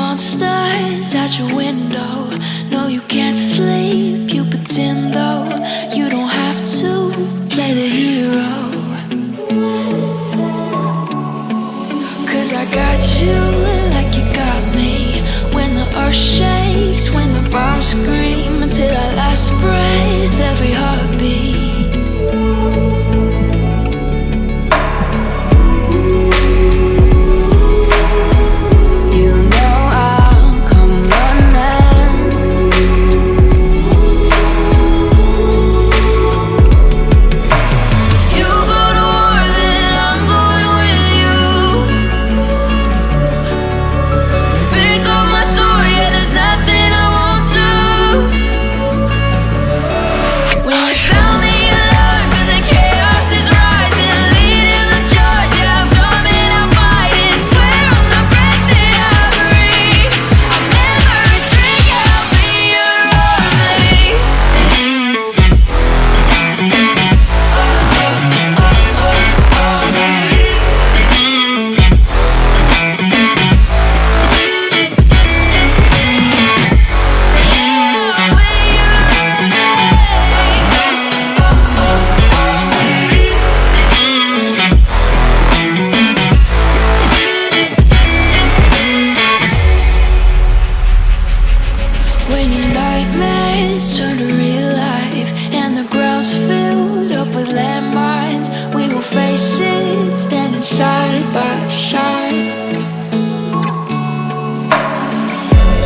monsters out your window. No, you can't sleep, you pretend though. You don't have to play the hero, 'cause I got you like you got me. When the earth shakes, when the bombs scream, until our last breath, every heartbeat. When your nightmares turn to real life and the ground's filled up with landmines, we will face it standing side by side.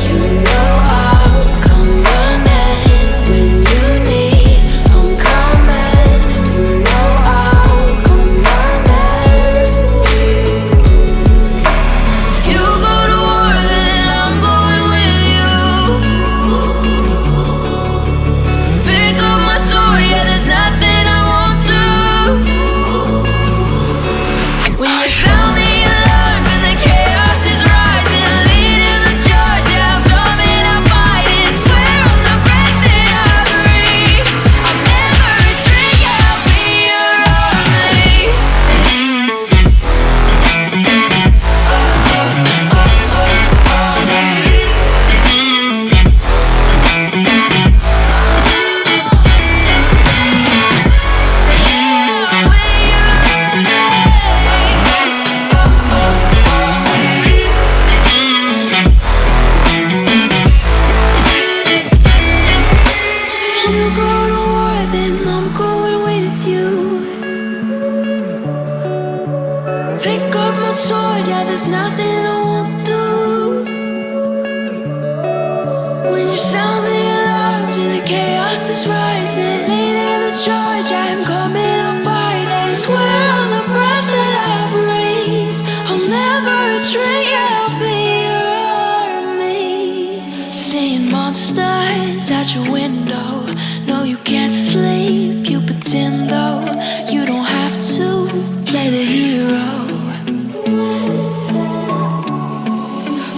You know I'll come running when you need. I'm coming. You know I'll come running. If you go to war, then I'm going with you. Pick up my sword, yeah, there's nothing I won't do. When you sound the alarm and the chaos is rising, leading the charge, yeah, I'm coming, I'm fighting. Swear on the breath that I breathe, I'll never retreat, yeah, I'll be your army. If you go to war, then I'm going with you. Pick up my sword, yeah, there's nothing I won't do. When you sound the alarms and the chaos is rising, leading the charge, I'm coming, I'm fighting. Swear on the breath that I breathe, I'll never retreat, yeah, I'll be your army. Seeing monsters out your window. No, you can't sleep, you pretend though. You don't have to play the hero,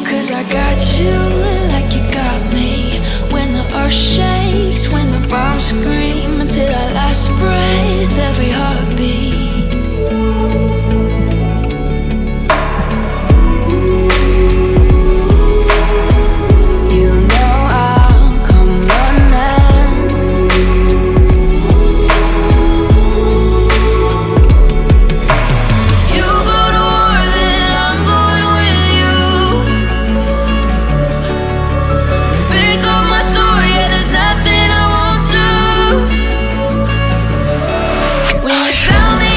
'cause I got you like you got me. When the earth shakes, when the bombs scream, until our last breath, every heartbeat. You know I'll come running. If you go to war, then I'm going with you. Pick up my sword, yeah, there's nothing I won't do. When you sound the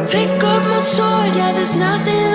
Pick up my sword, yeah, there's nothing